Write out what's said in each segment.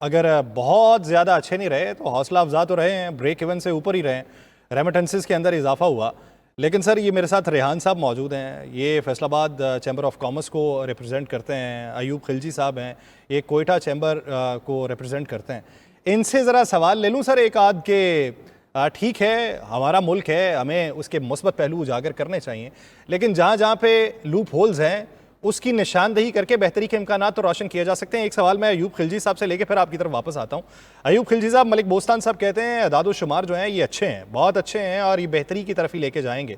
اگر بہت زیادہ اچھے نہیں رہے تو حوصلہ افزا تو رہے ہیں، بریک ایون سے اوپر ہی رہے، ریمیٹنسز کے اندر اضافہ ہوا. لیکن سر یہ میرے ساتھ ریحان صاحب موجود ہیں، یہ فیصل آباد چیمبر آف کامرس کو ریپرزینٹ کرتے ہیں. ایوب خلجی صاحب ہیں، یہ کوئٹہ چیمبر کو ریپرزینٹ کرتے ہیں. ان سے ذرا سوال لے لوں سر ایک آدھ کہ ٹھیک ہے ہمارا ملک ہے، ہمیں اس کے مثبت پہلو اجاگر کرنے چاہیے، لیکن جہاں جہاں پہ لوپ ہولز ہیں اس کی نشاندہی کر کے بہتری کے امکانات تو روشن کیے جا سکتے ہیں. ایک سوال میں ایوب خلجی صاحب سے لے کے پھر آپ کی طرف واپس آتا ہوں. ایوب خلجی صاحب، ملک بوستان صاحب کہتے ہیں اعداد و شمار جو ہیں یہ اچھے ہیں، بہت اچھے ہیں اور یہ بہتری کی طرف ہی لے کے جائیں گے.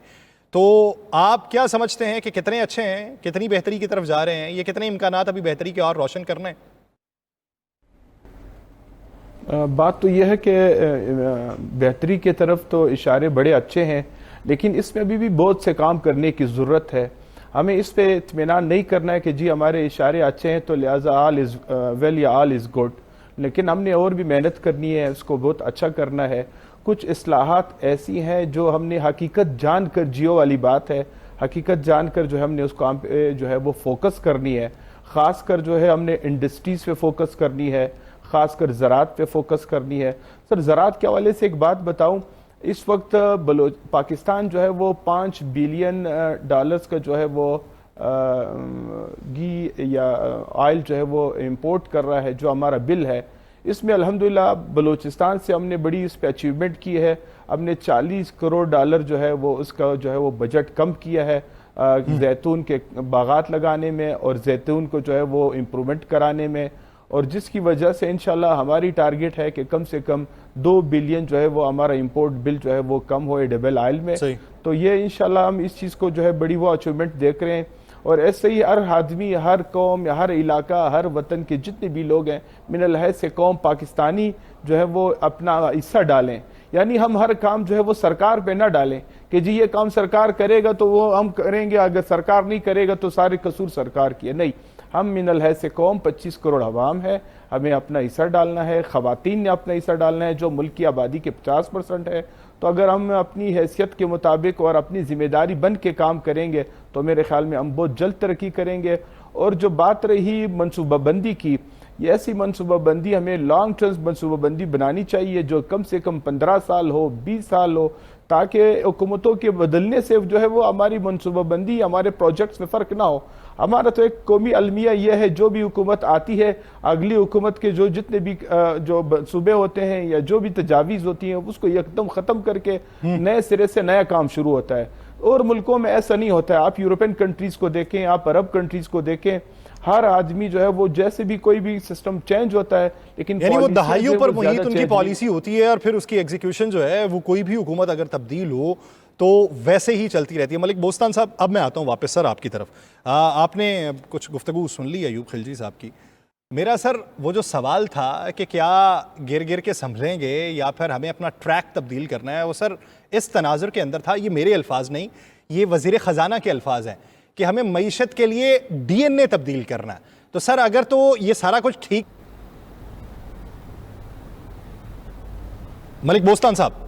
تو آپ کیا سمجھتے ہیں کہ کتنے اچھے ہیں، کتنی بہتری کی طرف جا رہے ہیں، یہ کتنے امکانات ابھی بہتری کے اور روشن کرنے ہیں؟ بات تو یہ ہے کہ بہتری کی طرف تو اشارے بڑے اچھے ہیں، لیکن اس میں ابھی بھی بہت سے کام کرنے کی ضرورت ہے. ہمیں اس پہ اطمینان نہیں کرنا ہے کہ جی ہمارے اشارے اچھے ہیں تو لہٰذا آل از ویل یا آل از گڈ، لیکن ہم نے اور بھی محنت کرنی ہے، اس کو بہت اچھا کرنا ہے. کچھ اصلاحات ایسی ہیں جو ہم نے حقیقت جان کر، جیو والی بات ہے، حقیقت جان کر جو ہے ہم نے اس کام پہ جو ہے وہ فوکس کرنی ہے. خاص کر جو ہے ہم نے انڈسٹریز پہ فوکس کرنی ہے، خاص کر زراعت پہ فوکس کرنی ہے. سر زراعت کے حوالے سے ایک بات بتاؤں، اس وقت پاکستان جو ہے وہ $5 بلین کا جو ہے وہ گھی یا آئل جو ہے وہ امپورٹ کر رہا ہے. جو ہمارا بل ہے اس میں الحمدللہ بلوچستان سے ہم نے بڑی اس پہ اچیومنٹ کی ہے. ہم نے $40 کروڑ جو ہے وہ اس کا جو ہے وہ بجٹ کم کیا ہے زیتون کے باغات لگانے میں اور زیتون کو جو ہے وہ امپرومنٹ کرانے میں، اور جس کی وجہ سے انشاءاللہ ہماری ٹارگٹ ہے کہ کم سے کم $2 بلین جو ہے وہ ہمارا امپورٹ بل جو ہے وہ کم ہوئے ڈبل آئل میں. تو یہ انشاءاللہ ہم اس چیز کو جو ہے بڑی وہ اچیومنٹ دیکھ رہے ہیں. اور ایسے ہی ہر آدمی، ہر قوم یا ہر علاقہ، ہر وطن کے جتنے بھی لوگ ہیں من الحیث سے قوم پاکستانی جو ہے وہ اپنا حصہ ڈالیں. یعنی ہم ہر کام جو ہے وہ سرکار پہ نہ ڈالیں کہ جی یہ کام سرکار کرے گا تو وہ ہم کریں گے، اگر سرکار نہیں کرے گا تو سارے قصور سرکار کی ہے. نہیں، ہم من الحیث سے قوم 25 کروڑ عوام ہے، ہمیں اپنا حصہ ڈالنا ہے. خواتین نے اپنا حصہ ڈالنا ہے جو ملک کی آبادی کے 50% ہے. تو اگر ہم اپنی حیثیت کے مطابق اور اپنی ذمہ داری بن کے کام کریں گے تو میرے خیال میں ہم بہت جلد ترقی کریں گے. اور جو بات رہی منصوبہ بندی کی، یہ ایسی منصوبہ بندی ہمیں لانگ ٹرم منصوبہ بندی بنانی چاہیے جو کم سے کم 15 سال ہو، 20 سال ہو، تاکہ حکومتوں کے بدلنے سے جو ہے وہ ہماری منصوبہ بندی، ہمارے پروجیکٹس میں فرق نہ ہو. ہمارا تو ایک قومی المیہ یہ ہے جو بھی حکومت آتی ہے اگلی حکومت کے جو جتنے بھی جو صوبے ہوتے ہیں یا جو بھی تجاویز ہوتی ہیں اس کو یکدم ختم کر کے نئے سرے سے نیا کام شروع ہوتا ہے. اور ملکوں میں ایسا نہیں ہوتا ہے. آپ یورپین کنٹریز کو دیکھیں، آپ عرب کنٹریز کو دیکھیں، ہر آدمی جو ہے وہ جیسے بھی کوئی بھی سسٹم چینج ہوتا ہے لیکن یعنی وہ دہائیوں پر محیط ان کی پالیسی ہوتی ہے اور پھر اس کی ایگزیکیوشن جو ہے وہ کوئی بھی حکومت اگر تبدیل ہو تو ویسے ہی چلتی رہتی ہے. ملک بوستان صاحب، اب میں آتا ہوں واپس سر آپ کی طرف. آپ نے کچھ گفتگو سن لی ایوب خلجی صاحب کی. میرا سر وہ جو سوال تھا کہ کیا گر گر کے سنبھلیں گے یا پھر ہمیں اپنا ٹریک تبدیل کرنا ہے، وہ سر اس تناظر کے اندر تھا. یہ میرے الفاظ نہیں، یہ وزیر خزانہ کے الفاظ ہیں کہ ہمیں معیشت کے لیے ڈی این اے تبدیل کرنا ہے. تو سر اگر تو یہ سارا کچھ ٹھیک، ملک بوستان صاحب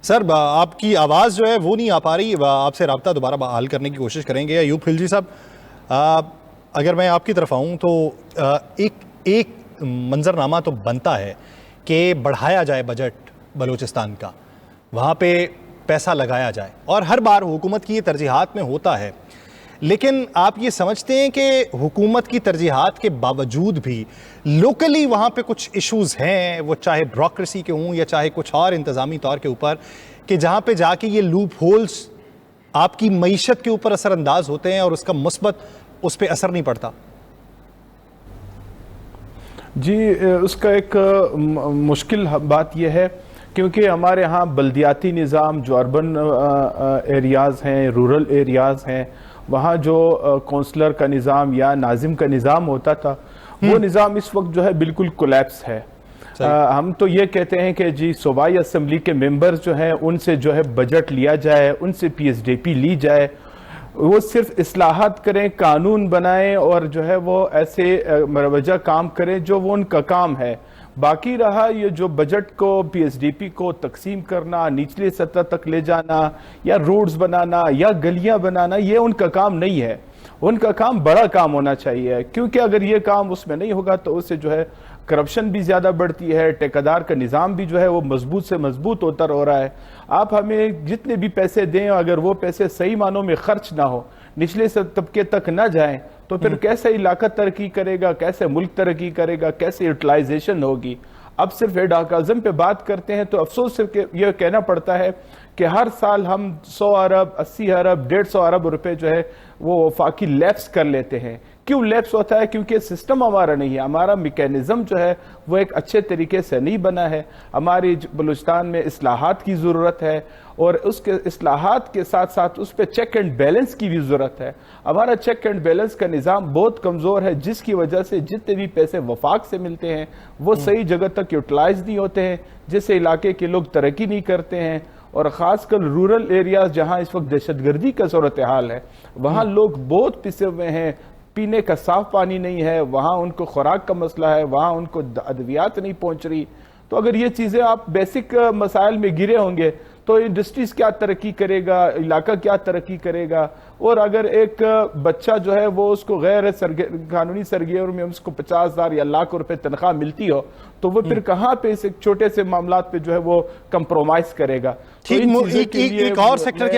سر آپ کی آواز جو ہے وہ نہیں آ پا رہی، آپ سے رابطہ دوبارہ بحال کرنے کی کوشش کریں گے. ایوب خلجی صاحب، اگر میں آپ کی طرف آؤں تو ایک منظرنامہ تو بنتا ہے کہ بڑھایا جائے بجٹ بلوچستان کا، وہاں پہ پیسہ لگایا جائے، اور ہر بار حکومت کی یہ ترجیحات میں ہوتا ہے. لیکن آپ یہ سمجھتے ہیں کہ حکومت کی ترجیحات کے باوجود بھی لوکلی وہاں پہ کچھ ایشوز ہیں، وہ چاہے بیوروکریسی کے ہوں یا چاہے کچھ اور انتظامی طور کے اوپر، کہ جہاں پہ جا کے یہ لوپ ہولز آپ کی معیشت کے اوپر اثر انداز ہوتے ہیں اور اس کا مثبت اس پہ اثر نہیں پڑتا؟ جی، اس کا ایک مشکل بات یہ ہے کیونکہ ہمارے ہاں بلدیاتی نظام، جو اربن ایریاز ہیں، رورل ایریاز ہیں، وہاں جو کونسلر کا نظام یا ناظم کا نظام ہوتا تھا وہ نظام اس وقت جو ہے بالکل کولیپس ہے. ہم تو یہ کہتے ہیں کہ جی صوبائی اسمبلی کے ممبرز جو ہیں ان سے جو ہے بجٹ لیا جائے، ان سے پی ایس ڈی پی لی جائے، وہ صرف اصلاحات کریں، قانون بنائیں اور جو ہے وہ ایسے مروجہ کام کریں جو وہ ان کا کام ہے. باقی رہا یہ جو بجٹ کو، پی ایس ڈی پی کو تقسیم کرنا، نچلی سطح تک لے جانا یا روڈز بنانا یا گلیاں بنانا، یہ ان کا کام نہیں ہے. ان کا کام بڑا کام ہونا چاہیے، کیونکہ اگر یہ کام اس میں نہیں ہوگا تو اس سے جو ہے کرپشن بھی زیادہ بڑھتی ہے، ٹھیکیدار کا نظام بھی جو ہے وہ مضبوط سے مضبوط ہوتا ہو رہا ہے۔ آپ ہمیں جتنے بھی پیسے دیں، اگر وہ پیسے صحیح معنوں میں خرچ نہ ہو، نچلے سے طبقے تک نہ جائیں، تو پھر کیسے علاقہ ترقی کرے گا، کیسے ملک ترقی کرے گا، کیسے یوٹیلائزیشن ہوگی۔ اب صرف ایڈاکازم پہ بات کرتے ہیں تو افسوس صرف یہ کہنا پڑتا ہے کہ ہر سال ہم 100 ارب 80 ارب 150 ارب روپے جو ہے وہ وفاقی لیپس کر لیتے ہیں۔ کیوں لیپس ہوتا ہے؟ کیونکہ سسٹم ہمارا نہیں ہے، ہمارا میکینزم جو ہے وہ ایک اچھے طریقے سے نہیں بنا ہے۔ ہماری بلوچستان میں اصلاحات کی ضرورت ہے، اور اس کے اصلاحات کے ساتھ ساتھ اس پہ چیک اینڈ بیلنس کی بھی ضرورت ہے۔ ہمارا چیک اینڈ بیلنس کا نظام بہت کمزور ہے، جس کی وجہ سے جتنے بھی پیسے وفاق سے ملتے ہیں وہ صحیح جگہ تک یوٹیلائز نہیں ہوتے ہیں، جس سے علاقے کے لوگ ترقی نہیں کرتے ہیں۔ اور خاص کر رورل ایریاز جہاں اس وقت دہشت گردی کا صورتحال ہے، وہاں لوگ بہت پسے ہوئے ہیں، پینے کا صاف پانی نہیں ہے، وہاں ان کو خوراک کا مسئلہ ہے، وہاں ان کو ادویات نہیں پہنچ رہی۔ تو اگر یہ چیزیں آپ بیسک مسائل میں گرے ہوں گے تو انڈسٹریز کیا ترقی کرے گا، علاقہ کیا ترقی کرے گا؟ اور اگر ایک بچہ جو ہے وہ اس کو غیر قانونی سرگرمی میں اس کو 50,000 یا لاکھ روپے تنخواہ ملتی ہو تو وہ پھر کہاں پہ اس ایک چھوٹے سے معاملات پہ جو ہے وہ کمپرومائز کرے گا؟ تو ان چیزوں کے لیے ایک اور سیکٹر